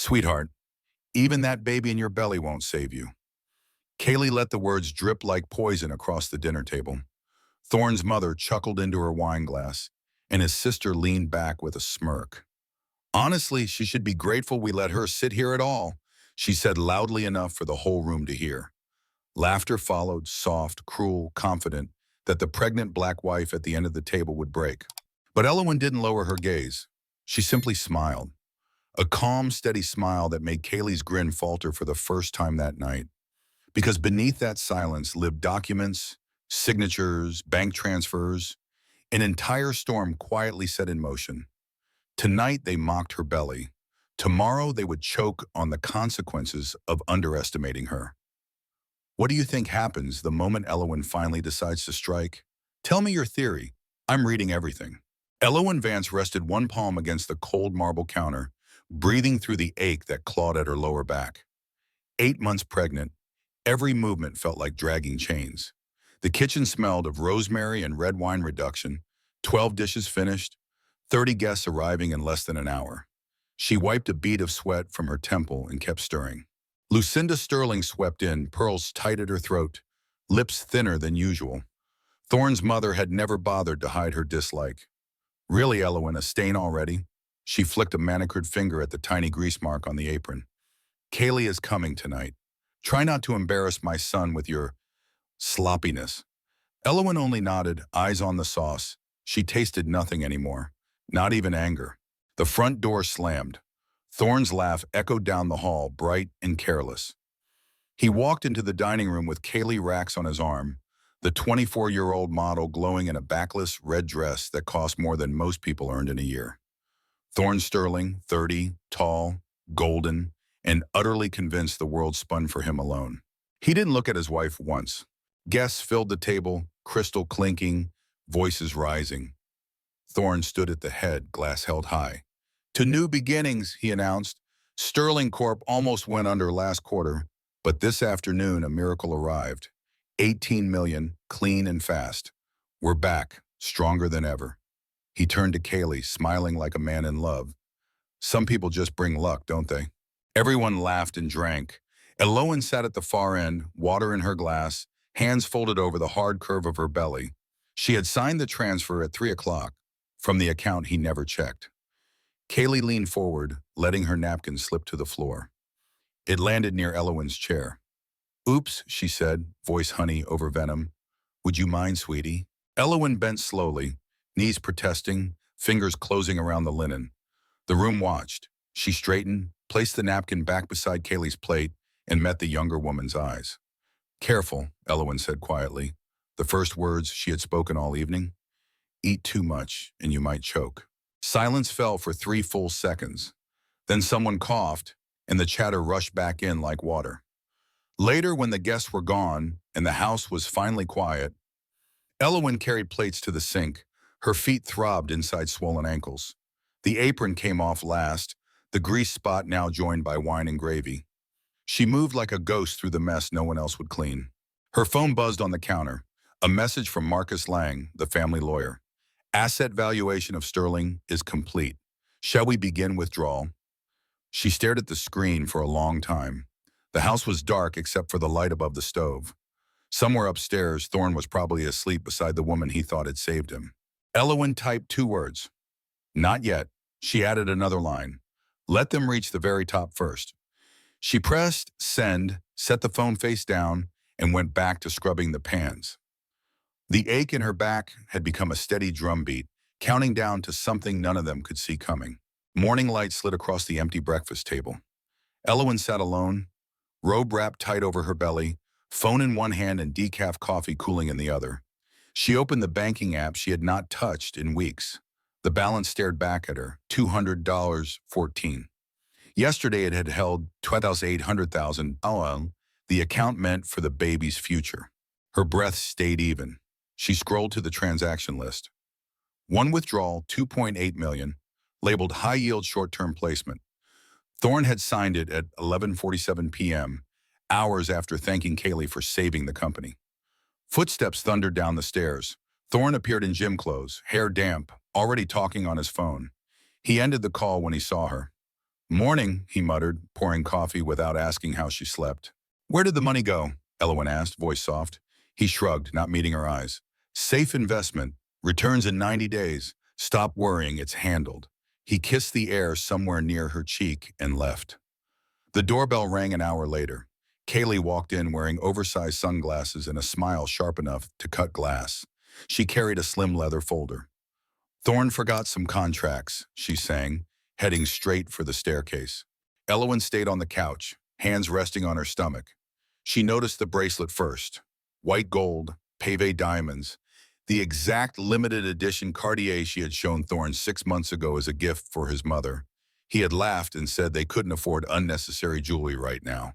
Sweetheart, even that baby in your belly won't save you. Kaylee let the words drip like poison across the dinner table. Thorne's mother chuckled into her wine glass, and his sister leaned back with a smirk. Honestly, she should be grateful we let her sit here at all, she said loudly enough for the whole room to hear. Laughter followed, soft, cruel, confident, that the pregnant black wife at the end of the table would break. But Elowen didn't lower her gaze. She simply smiled. A calm, steady smile that made Kaylee's grin falter for the first time that night. Because beneath that silence lived documents, signatures, bank transfers, an entire storm quietly set in motion. Tonight they mocked her belly. Tomorrow they would choke on the consequences of underestimating her. What do you think happens the moment Elowen finally decides to strike? Tell me your theory. I'm reading everything. Elowen Vance rested one palm against the cold marble counter, breathing through the ache that clawed at her lower back. 8 months pregnant, every movement felt like dragging chains. The kitchen smelled of rosemary and red wine reduction, 12 dishes finished, 30 guests arriving in less than an hour. She wiped a bead of sweat from her temple and kept stirring. Lucinda Sterling swept in, pearls tight at her throat, lips thinner than usual. Thorne's mother had never bothered to hide her dislike. Really, Elowen, a stain already? She flicked a manicured finger at the tiny grease mark on the apron. Kaylee is coming tonight. Try not to embarrass my son with your sloppiness. Elowen only nodded, eyes on the sauce. She tasted nothing anymore, not even anger. The front door slammed. Thorne's laugh echoed down the hall, bright and careless. He walked into the dining room with Kaylee Rax on his arm, the 24-year-old model glowing in a backless red dress that cost more than most people earned in a year. Thorne Sterling, 30, tall, golden, and utterly convinced the world spun for him alone. He didn't look at his wife once. Guests filled the table, crystal clinking, voices rising. Thorne stood at the head, glass held high. To new beginnings, he announced. Sterling Corp almost went under last quarter, but this afternoon a miracle arrived. 18 million, clean and fast. We're back, stronger than ever. He turned to Kaylee, smiling like a man in love. Some people just bring luck, don't they? Everyone laughed and drank. Elowen sat at the far end, water in her glass, hands folded over the hard curve of her belly. She had signed the transfer at 3 o'clock from the account he never checked. Kaylee leaned forward, letting her napkin slip to the floor. It landed near Elowen's chair. Oops, she said, voice honey over venom. Would you mind, sweetie? Elowen bent slowly, knees protesting, fingers closing around the linen. The room watched. She straightened, placed the napkin back beside Kaylee's plate, and met the younger woman's eyes. Careful, Elowen said quietly, the first words she had spoken all evening. Eat too much, and you might choke. Silence fell for 3 full seconds. Then someone coughed, and the chatter rushed back in like water. Later, when the guests were gone, and the house was finally quiet, Elowen carried plates to the sink. Her feet throbbed inside swollen ankles. The apron came off last, the grease spot now joined by wine and gravy. She moved like a ghost through the mess no one else would clean. Her phone buzzed on the counter. A message from Marcus Lang, the family lawyer. Asset valuation of Sterling is complete. Shall we begin withdrawal? She stared at the screen for a long time. The house was dark except for the light above the stove. Somewhere upstairs, Thorne was probably asleep beside the woman he thought had saved him. Elowen typed 2 words. Not yet. She added another line. Let them reach the very top first. She pressed send, set the phone face down, and went back to scrubbing the pans. The ache in her back had become a steady drumbeat, counting down to something none of them could see coming. Morning light slid across the empty breakfast table. Elowen sat alone, robe wrapped tight over her belly, phone in one hand and decaf coffee cooling in the other. She opened the banking app she had not touched in weeks. The balance stared back at her, $200.14. Yesterday it had held $2,800,000. The account meant for the baby's future. Her breath stayed even. She scrolled to the transaction list. One withdrawal, 2.8 million, labeled high-yield short-term placement. Thorne had signed it at 11:47 p.m., hours after thanking Kaylee for saving the company. Footsteps thundered down the stairs. Thorne appeared in gym clothes, hair damp, already talking on his phone. He ended the call when he saw her. Morning, he muttered, pouring coffee without asking how she slept. Where did the money go? Elowen asked, voice soft. He shrugged, not meeting her eyes. Safe investment. Returns in 90 days. Stop worrying, it's handled. He kissed the air somewhere near her cheek and left. The doorbell rang an hour later. Kaylee walked in wearing oversized sunglasses and a smile sharp enough to cut glass. She carried a slim leather folder. Thorne forgot some contracts, she sang, heading straight for the staircase. Elowen stayed on the couch, hands resting on her stomach. She noticed the bracelet first. White gold, pave diamonds, the exact limited edition Cartier she had shown Thorne 6 months ago as a gift for his mother. He had laughed and said they couldn't afford unnecessary jewelry right now.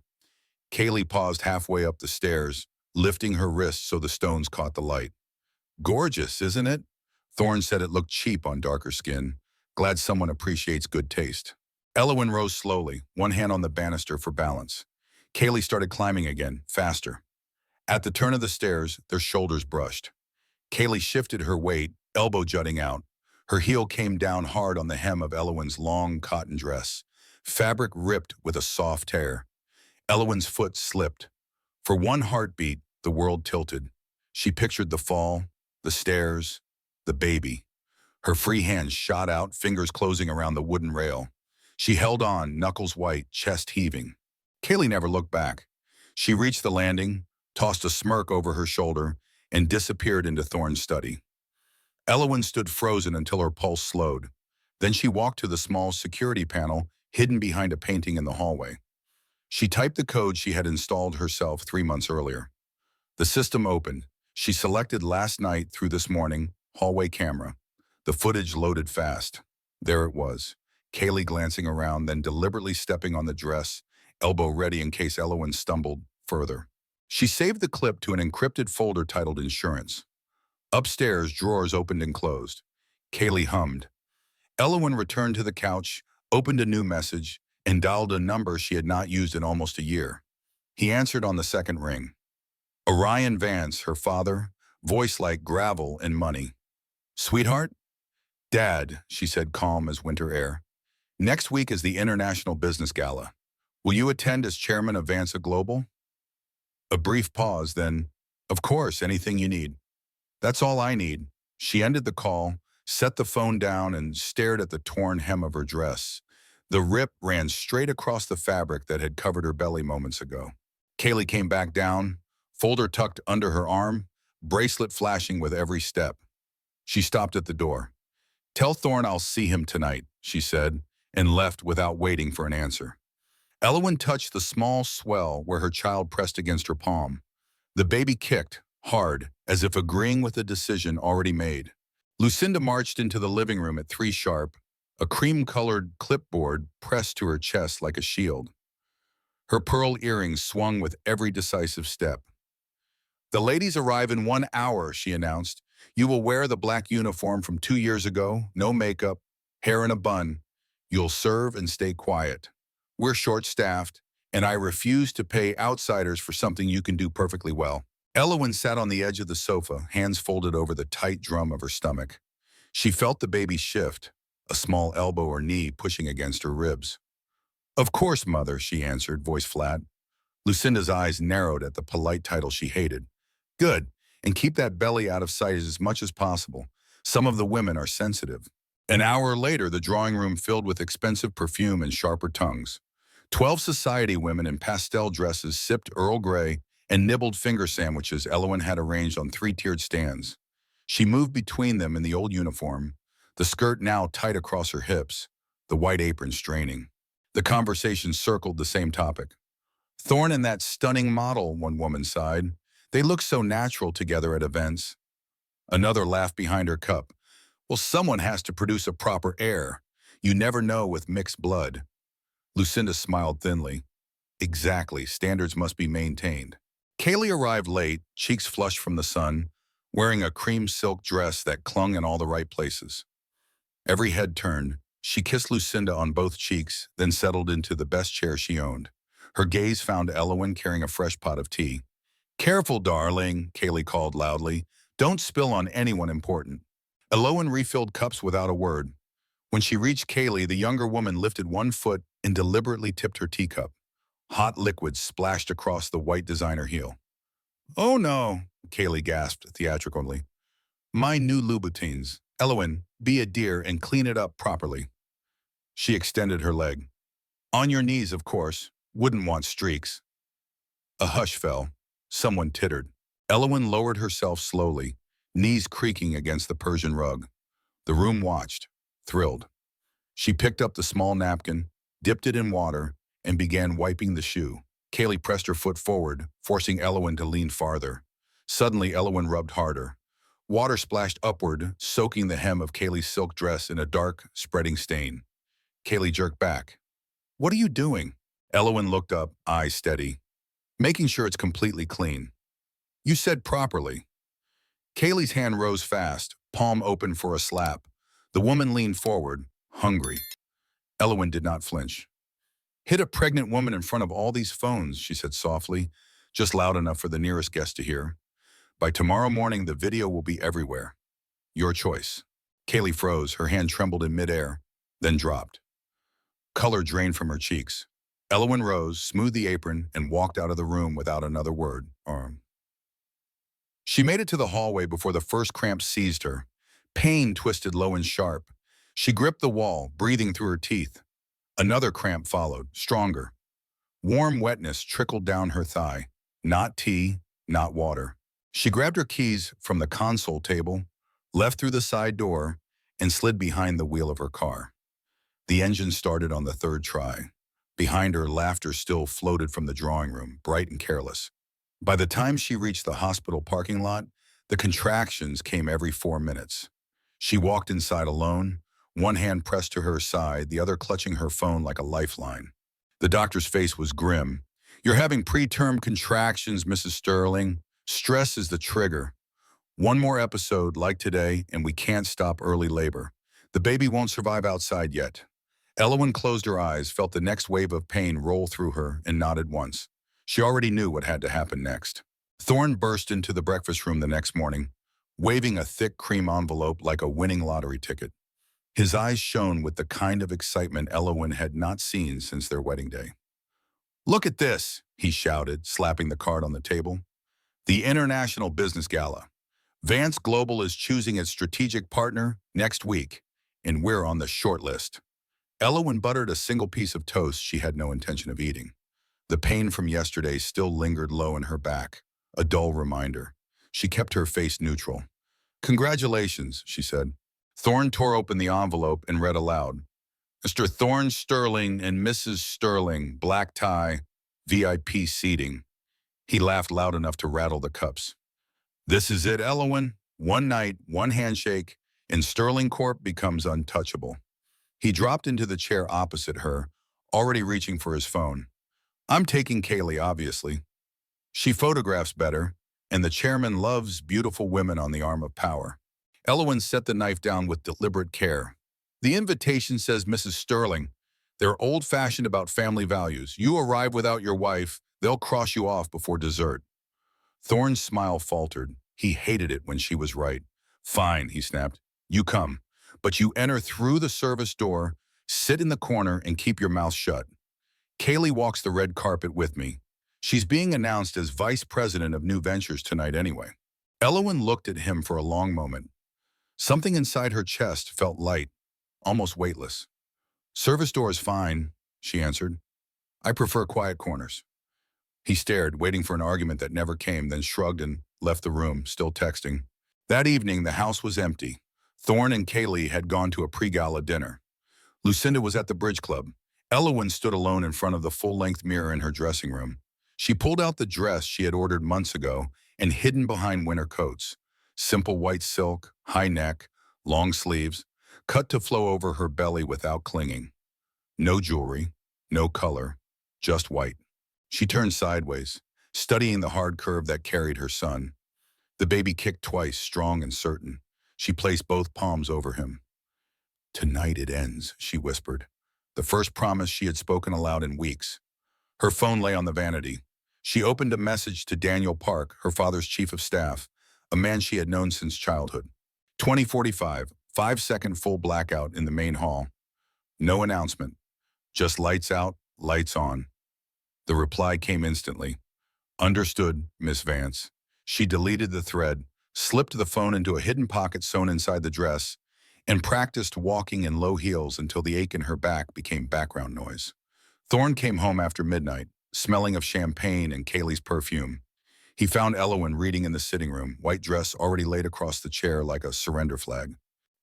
Kaylee paused halfway up the stairs, lifting her wrist so the stones caught the light. Gorgeous, isn't it? Thorne said it looked cheap on darker skin. Glad someone appreciates good taste. Elowen rose slowly, one hand on the banister for balance. Kaylee started climbing again, faster. At the turn of the stairs, their shoulders brushed. Kaylee shifted her weight, elbow jutting out. Her heel came down hard on the hem of Elowen's long cotton dress. Fabric ripped with a soft tear. Elowen's foot slipped. For one heartbeat, the world tilted. She pictured the fall, the stairs, the baby. Her free hand shot out, fingers closing around the wooden rail. She held on, knuckles white, chest heaving. Kaylee never looked back. She reached the landing, tossed a smirk over her shoulder, and disappeared into Thorne's study. Elowen stood frozen until her pulse slowed. Then she walked to the small security panel hidden behind a painting in the hallway. She typed the code she had installed herself 3 months earlier. The system opened. She selected last night through this morning, hallway camera. The footage loaded fast. There it was, Kaylee glancing around, then deliberately stepping on the dress, elbow ready in case Elowen stumbled further. She saved the clip to an encrypted folder titled Insurance. Upstairs, drawers opened and closed. Kaylee hummed. Elowen returned to the couch, opened a new message, and dialed a number she had not used in almost a year. He answered on the second ring. Orion Vance, her father, voice like gravel and money. Sweetheart? Dad, she said, calm as winter air. Next week is the International Business Gala. Will you attend as chairman of Vansa Global? A brief pause, then, of course, anything you need. That's all I need. She ended the call, set the phone down, and stared at the torn hem of her dress. The rip ran straight across the fabric that had covered her belly moments ago. Kaylee came back down, folder tucked under her arm, bracelet flashing with every step. She stopped at the door. Tell Thorne I'll see him tonight, she said, and left without waiting for an answer. Elowen touched the small swell where her child pressed against her palm. The baby kicked, hard, as if agreeing with a decision already made. Lucinda marched into the living room at 3 sharp, a cream-colored clipboard pressed to her chest like a shield. Her pearl earrings swung with every decisive step. The ladies arrive in 1 hour, she announced. You will wear the black uniform from 2 years ago, no makeup, hair in a bun. You'll serve and stay quiet. We're short-staffed, and I refuse to pay outsiders for something you can do perfectly well. Elowen sat on the edge of the sofa, hands folded over the tight drum of her stomach. She felt the baby shift, a small elbow or knee pushing against her ribs. Of course, Mother, she answered, voice flat. Lucinda's eyes narrowed at the polite title she hated. Good, and keep that belly out of sight as much as possible. Some of the women are sensitive. An hour later, the drawing room filled with expensive perfume and sharper tongues. 12 society women in pastel dresses sipped Earl Grey and nibbled finger sandwiches Elowen had arranged on 3-tiered stands. She moved between them in the old uniform, the skirt now tight across her hips, the white apron straining. The conversation circled the same topic. Thorne and that stunning model, one woman sighed. They look so natural together at events. Another laughed behind her cup. Well, someone has to produce a proper heir. You never know with mixed blood. Lucinda smiled thinly. Exactly, standards must be maintained. Kaylee arrived late, cheeks flushed from the sun, wearing a cream silk dress that clung in all the right places. Every head turned. She kissed Lucinda on both cheeks, then settled into the best chair she owned. Her gaze found Elowen carrying a fresh pot of tea. Careful, darling, Kaylee called loudly. Don't spill on anyone important. Elowen refilled cups without a word. When she reached Kaylee, the younger woman lifted one foot and deliberately tipped her teacup. Hot liquid splashed across the white designer heel. "Oh no," Kaylee gasped theatrically. "My new Louboutins. Elowen, be a dear and clean it up properly." She extended her leg. "On your knees, of course. Wouldn't want streaks." A hush fell. Someone tittered. Elowen lowered herself slowly, knees creaking against the Persian rug. The room watched, thrilled. She picked up the small napkin, dipped it in water, and began wiping the shoe. Kaylee pressed her foot forward, forcing Elowen to lean farther. Suddenly, Elowen rubbed harder. Water splashed upward, soaking the hem of Kaylee's silk dress in a dark, spreading stain. Kaylee jerked back. "What are you doing?" Elowen looked up, eyes steady. "Making sure it's completely clean." "You said properly." Kaylee's hand rose fast, palm open for a slap. The woman leaned forward, hungry. Elowen did not flinch. "Hit a pregnant woman in front of all these phones," she said softly, just loud enough for the nearest guest to hear. "By tomorrow morning, the video will be everywhere. Your choice." Kaylee froze, her hand trembled in midair, then dropped. Color drained from her cheeks. Elowen rose, smoothed the apron, and walked out of the room without another word. She made it to the hallway before the first cramp seized her. Pain twisted low and sharp. She gripped the wall, breathing through her teeth. Another cramp followed, stronger. Warm wetness trickled down her thigh. Not tea, not water. She grabbed her keys from the console table, left through the side door, and slid behind the wheel of her car. The engine started on the third try. Behind her, laughter still floated from the drawing room, bright and careless. By the time she reached the hospital parking lot, the contractions came every 4 minutes. She walked inside alone, one hand pressed to her side, the other clutching her phone like a lifeline. The doctor's face was grim. "You're having preterm contractions, Mrs. Sterling. Stress is the trigger. One more episode like today, and we can't stop early labor. The baby won't survive outside yet." Elowen closed her eyes, felt the next wave of pain roll through her, and nodded once. She already knew what had to happen next. Thorne burst into the breakfast room the next morning, waving a thick cream envelope like a winning lottery ticket. His eyes shone with the kind of excitement Elowen had not seen since their wedding day. "Look at this," he shouted, slapping the card on the table. "The International Business Gala. Vance Global is choosing its strategic partner next week, and we're on the short list." Elowen buttered a single piece of toast she had no intention of eating. The pain from yesterday still lingered low in her back, a dull reminder. She kept her face neutral. "Congratulations," she said. Thorne tore open the envelope and read aloud. "Mr. Thorne Sterling and Mrs. Sterling, black tie, VIP seating." He laughed loud enough to rattle the cups. "This is it, Elowen. One night, one handshake, and Sterling Corp becomes untouchable." He dropped into the chair opposite her, already reaching for his phone. "I'm taking Kaylee, obviously. She photographs better, and the chairman loves beautiful women on the arm of power." Elowen set the knife down with deliberate care. "The invitation says Mrs. Sterling. They're old-fashioned about family values. You arrive without your wife, they'll cross you off before dessert." Thorne's smile faltered. He hated it when she was right. "Fine," he snapped. "You come. But you enter through the service door, sit in the corner, and keep your mouth shut. Kaylee walks the red carpet with me. She's being announced as vice president of new ventures tonight anyway." Elowen looked at him for a long moment. Something inside her chest felt light, almost weightless. "Service door is fine," she answered. "I prefer quiet corners." He stared, waiting for an argument that never came, then shrugged and left the room, still texting. That evening, the house was empty. Thorne and Kaylee had gone to a pre-gala dinner. Lucinda was at the bridge club. Elowen stood alone in front of the full-length mirror in her dressing room. She pulled out the dress she had ordered months ago and hidden behind winter coats. Simple white silk, high neck, long sleeves, cut to flow over her belly without clinging. No jewelry, no color, just white. She turned sideways, studying the hard curve that carried her son. The baby kicked twice, strong and certain. She placed both palms over him. "Tonight it ends," she whispered, the first promise she had spoken aloud in weeks. Her phone lay on the vanity. She opened a message to Daniel Park, her father's chief of staff, a man she had known since childhood. 20:45, 5-second full blackout in the main hall. No announcement. Just lights out, lights on. The reply came instantly. Understood, Miss Vance. She deleted the thread, slipped the phone into a hidden pocket sewn inside the dress, and practiced walking in low heels until the ache in her back became background noise. Thorne came home after midnight, smelling of champagne and Kaylee's perfume. He found Elowen reading in the sitting room, white dress already laid across the chair like a surrender flag.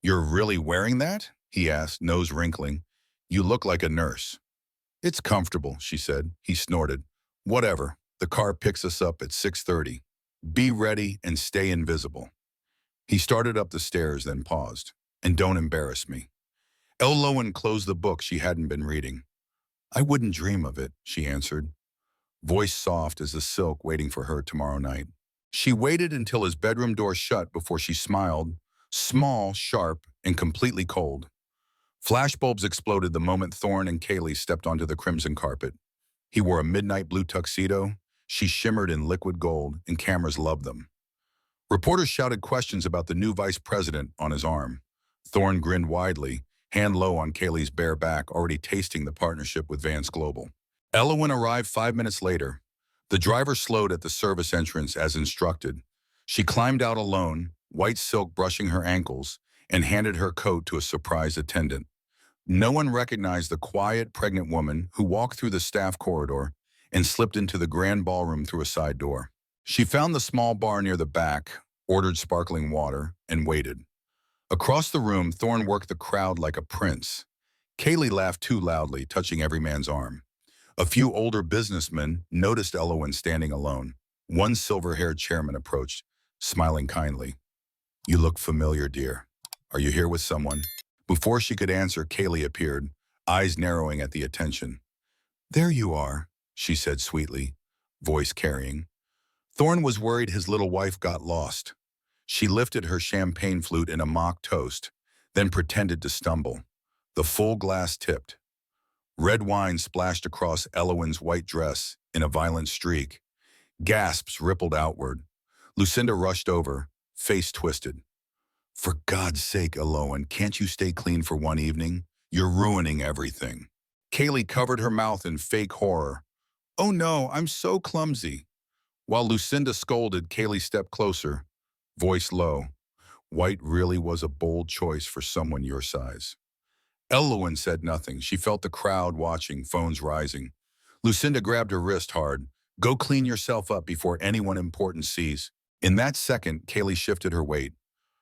"You're really wearing that?" he asked, nose wrinkling. "You look like a nurse." "It's comfortable," she said. He snorted. "Whatever. The car picks us up at 6:30. Be ready and stay invisible." He started up the stairs, then paused. "And don't embarrass me." Elowen closed the book she hadn't been reading. "I wouldn't dream of it," she answered, voice soft as the silk waiting for her tomorrow night. She waited until his bedroom door shut before she smiled, small, sharp, and completely cold. Flashbulbs exploded the moment Thorne and Kaylee stepped onto the crimson carpet. He wore a midnight blue tuxedo. She shimmered in liquid gold, and cameras loved them. Reporters shouted questions about the new vice president on his arm. Thorne grinned widely, hand low on Kaylee's bare back, already tasting the partnership with Vance Global. Elowen arrived 5 minutes later. The driver slowed at the service entrance as instructed. She climbed out alone, white silk brushing her ankles, and handed her coat to a surprised attendant. No one recognized the quiet, pregnant woman who walked through the staff corridor and slipped into the grand ballroom through a side door. She found the small bar near the back, ordered sparkling water, and waited. Across the room, Thorne worked the crowd like a prince. Kaylee laughed too loudly, touching every man's arm. A few older businessmen noticed Elowen standing alone. One silver-haired chairman approached, smiling kindly. "You look familiar, dear. Are you here with someone?" Before she could answer, Kaylee appeared, eyes narrowing at the attention. "There you are," she said sweetly, voice carrying. Thorne was worried his little wife got lost. She lifted her champagne flute in a mock toast, then pretended to stumble. The full glass tipped. Red wine splashed across Elowen's white dress in a violent streak. Gasps rippled outward. Lucinda rushed over, face twisted. "For God's sake, Elowen, can't you stay clean for one evening? You're ruining everything." Kaylee covered her mouth in fake horror. "Oh no, I'm so clumsy." While Lucinda scolded, Kaylee stepped closer, voice low. "White really was a bold choice for someone your size." Elowen said nothing. She felt the crowd watching, phones rising. Lucinda grabbed her wrist hard. "Go clean yourself up before anyone important sees." In that second, Kaylee shifted her weight.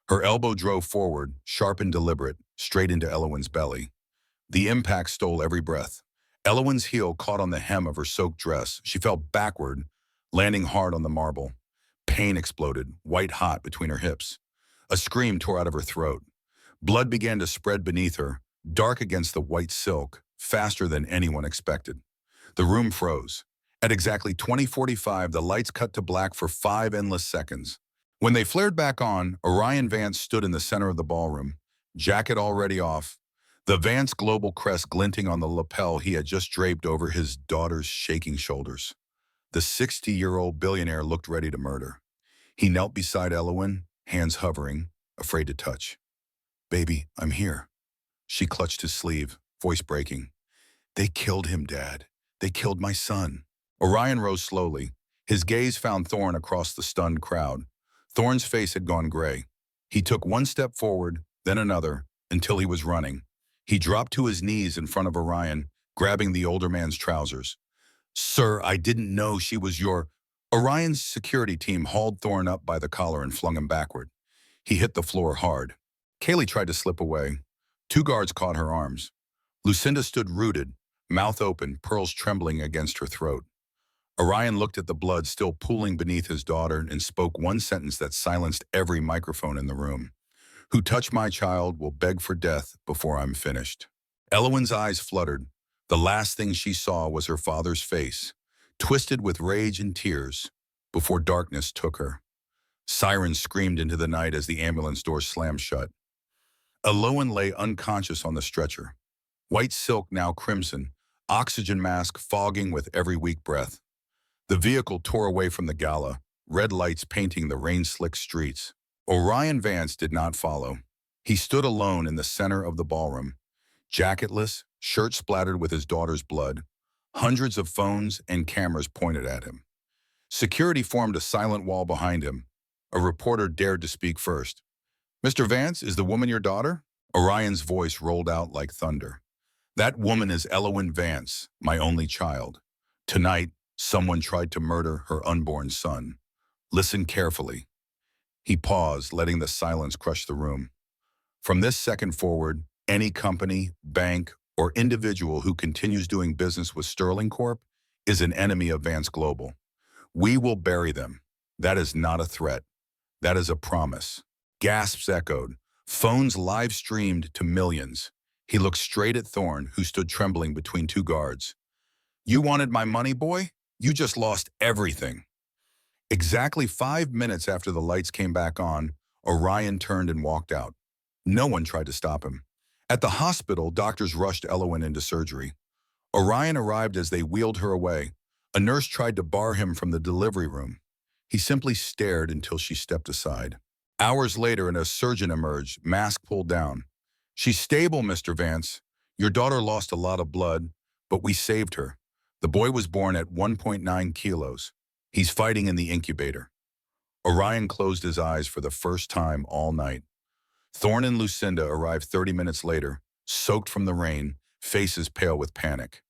Her elbow drove forward, sharp and deliberate, straight into Elowen's belly. The impact stole every breath. Elowen's heel caught on the hem of her soaked dress. She fell backward, landing hard on the marble. Pain exploded, white hot between her hips. A scream tore out of her throat. Blood began to spread beneath her, dark against the white silk, faster than anyone expected. The room froze. At exactly 20:45, the lights cut to black for 5 endless seconds. When they flared back on, Orion Vance stood in the center of the ballroom, jacket already off, the Vance Global crest glinting on the lapel he had just draped over his daughter's shaking shoulders. The 60-year-old billionaire looked ready to murder. He knelt beside Elowen, hands hovering, afraid to touch. "Baby, I'm here." She clutched his sleeve, voice breaking. "They killed him, Dad. They killed my son." Orion rose slowly. His gaze found Thorne across the stunned crowd. Thorne's face had gone gray. He took one step forward, then another, until he was running. He dropped to his knees in front of Orion, grabbing the older man's trousers. "Sir, I didn't know she was your—" Orion's security team hauled Thorne up by the collar and flung him backward. He hit the floor hard. Kaylee tried to slip away. 2 guards caught her arms. Lucinda stood rooted, mouth open, pearls trembling against her throat. Orion looked at the blood still pooling beneath his daughter and spoke one sentence that silenced every microphone in the room. "Who touched my child will beg for death before I'm finished." Elowen's eyes fluttered. The last thing she saw was her father's face, twisted with rage and tears, before darkness took her. Sirens screamed into the night as the ambulance door slammed shut. Elowen lay unconscious on the stretcher. White silk now crimson, oxygen mask fogging with every weak breath. The vehicle tore away from the gala, red lights painting the rain-slicked streets. Orion Vance did not follow. He stood alone in the center of the ballroom, jacketless, shirt splattered with his daughter's blood. Hundreds of phones and cameras pointed at him. Security formed a silent wall behind him. A reporter dared to speak first. "Mr. Vance, is the woman your daughter?" Orion's voice rolled out like thunder. "That woman is Elowen Vance, my only child. Tonight, someone tried to murder her unborn son. Listen carefully." He paused, letting the silence crush the room. "From this second forward, any company, bank, or individual who continues doing business with Sterling Corp is an enemy of Vance Global. We will bury them. That is not a threat. That is a promise." Gasps echoed. Phones live-streamed to millions. He looked straight at Thorne, who stood trembling between two guards. "You wanted my money, boy? You just lost everything." Exactly 5 minutes after the lights came back on, Orion turned and walked out. No one tried to stop him. At the hospital, doctors rushed Elowen into surgery. Orion arrived as they wheeled her away. A nurse tried to bar him from the delivery room. He simply stared until she stepped aside. Hours later, a surgeon emerged, mask pulled down. "She's stable, Mr. Vance. Your daughter lost a lot of blood, but we saved her. The boy was born at 1.9 kilos. He's fighting in the incubator." Orion closed his eyes for the first time all night. Thorne and Lucinda arrived 30 minutes later, soaked from the rain, faces pale with panic.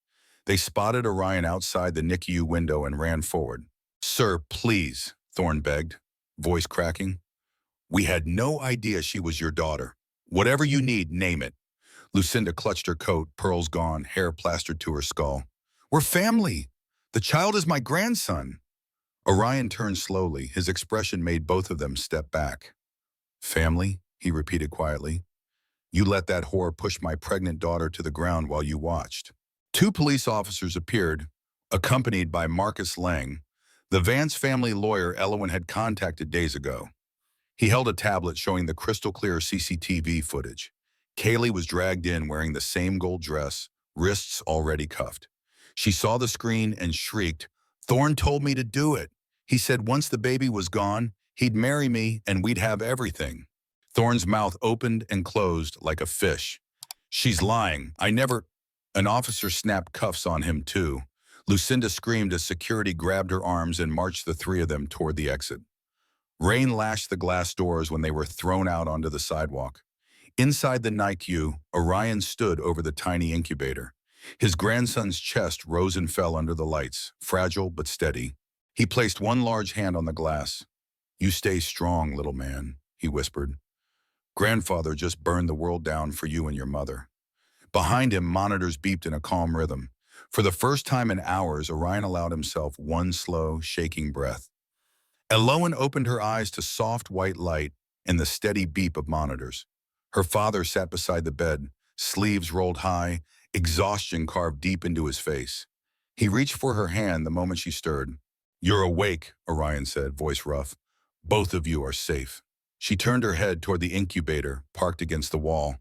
They spotted Orion outside the NICU window and ran forward. "Sir, please," Thorne begged, voice cracking. "We had no idea she was your daughter. Whatever you need, name it." Lucinda clutched her coat, pearls gone, hair plastered to her skull. "We're family. The child is my grandson." Orion turned slowly. His expression made both of them step back. "Family?" he repeated quietly. "You let that whore push my pregnant daughter to the ground while you watched." Two police officers appeared, accompanied by Marcus Lang, the Vance family lawyer Elowen had contacted days ago. He held a tablet showing the crystal-clear CCTV footage. Kaylee was dragged in wearing the same gold dress, wrists already cuffed. She saw the screen and shrieked, "Thorne told me to do it. He said once the baby was gone, he'd marry me and we'd have everything." Thorne's mouth opened and closed like a fish. "She's lying. I never—" An officer snapped cuffs on him too. Lucinda screamed as security grabbed her arms and marched the three of them toward the exit. Rain lashed the glass doors when they were thrown out onto the sidewalk. Inside the NICU, Orion stood over the tiny incubator. His grandson's chest rose and fell under the lights, fragile but steady. He placed one large hand on the glass. "You stay strong, little man," he whispered. "Grandfather just burned the world down for you and your mother." Behind him, monitors beeped in a calm rhythm. For the first time in hours, Orion allowed himself one slow, shaking breath. Elowen opened her eyes to soft white light and the steady beep of monitors. Her father sat beside the bed, sleeves rolled high, exhaustion carved deep into his face. He reached for her hand the moment she stirred. "You're awake," Orion said, voice rough. "Both of you are safe." She turned her head toward the incubator, parked against the wall.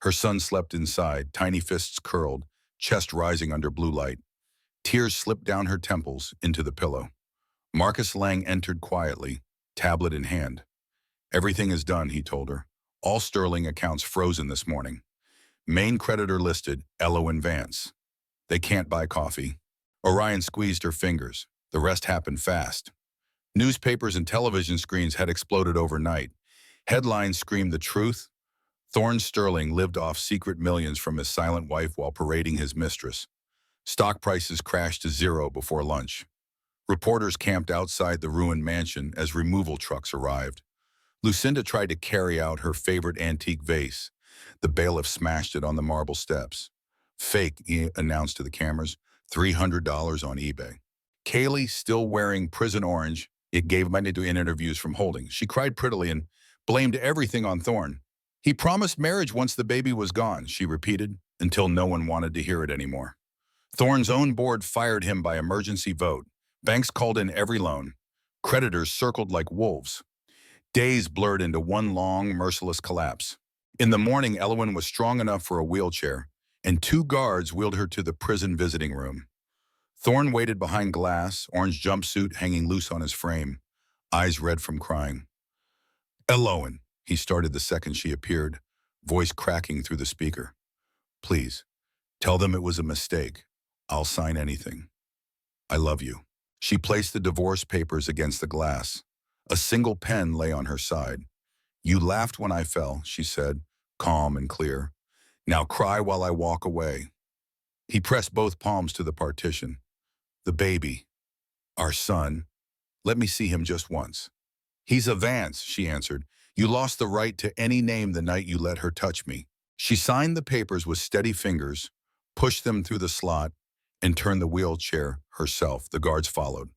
Her son slept inside, tiny fists curled, chest rising under blue light. Tears slipped down her temples into the pillow. Marcus Lang entered quietly, tablet in hand. "Everything is done," he told her. "All Sterling accounts frozen this morning. Main creditor listed, Elowen Vance. They can't buy coffee." Orion squeezed her fingers. The rest happened fast. Newspapers and television screens had exploded overnight. Headlines screamed the truth. Thorne Sterling lived off secret millions from his silent wife while parading his mistress. Stock prices crashed to zero before lunch. Reporters camped outside the ruined mansion as removal trucks arrived. Lucinda tried to carry out her favorite antique vase. The bailiff smashed it on the marble steps. "Fake," he announced to the cameras, $300 on eBay. Kaylee, still wearing prison orange, it gave money to in interviews from Holding. She cried prettily and blamed everything on Thorne. "He promised marriage once the baby was gone," she repeated, until no one wanted to hear it anymore. Thorne's own board fired him by emergency vote. Banks called in every loan. Creditors circled like wolves. Days blurred into one long, merciless collapse. In the morning, Elowen was strong enough for a wheelchair, and two guards wheeled her to the prison visiting room. Thorne waited behind glass, orange jumpsuit hanging loose on his frame, eyes red from crying. "Elowen," he started the second she appeared, voice cracking through the speaker. "Please, Tell them it was a mistake. I'll sign anything. I love you. She placed the divorce papers against the glass. A single pen lay on her side. You laughed when I fell, she said, calm and clear. Now cry while I walk away. He pressed both palms to the partition. The baby. Our son. Let me see him just once. He's a Vance, she answered. You lost the right to any name the night you let her touch me. She signed the papers with steady fingers, pushed them through the slot, and turned the wheelchair herself. The guards followed.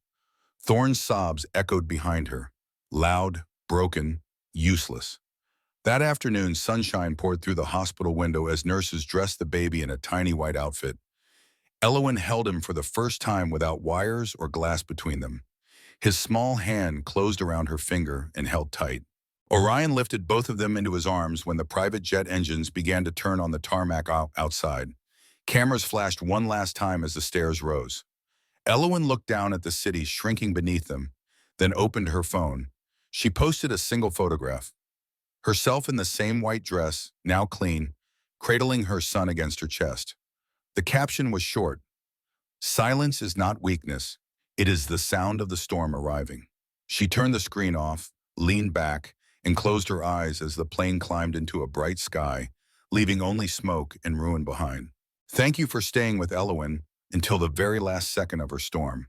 Thorne's sobs echoed behind her, loud, broken, useless. That afternoon, sunshine poured through the hospital window as nurses dressed the baby in a tiny white outfit. Elowen held him for the first time without wires or glass between them. His small hand closed around her finger and held tight. Orion lifted both of them into his arms when the private jet engines began to turn on the tarmac outside. Cameras flashed one last time as the stairs rose. Elowen looked down at the city shrinking beneath them, then opened her phone. She posted a single photograph. Herself in the same white dress, now clean, cradling her son against her chest. The caption was short. Silence is not weakness. It is the sound of the storm arriving. She turned the screen off, leaned back, and closed her eyes as the plane climbed into a bright sky, leaving only smoke and ruin behind. Thank you for staying with Elowen until the very last second of her storm.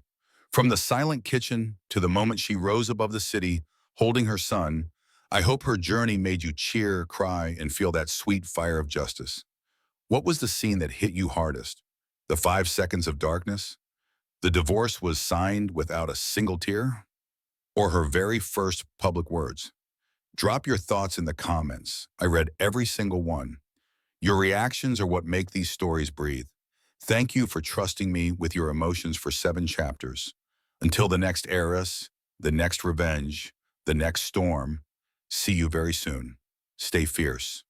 From the silent kitchen to the moment she rose above the city, holding her son, I hope her journey made you cheer, cry, and feel that sweet fire of justice. What was the scene that hit you hardest? The 5 seconds of darkness? The divorce was signed without a single tear? Or her very first public words? Drop your thoughts in the comments. I read every single one. Your reactions are what make these stories breathe. Thank you for trusting me with your emotions for 7 chapters. Until the next heiress, the next revenge, the next storm, see you very soon. Stay fierce.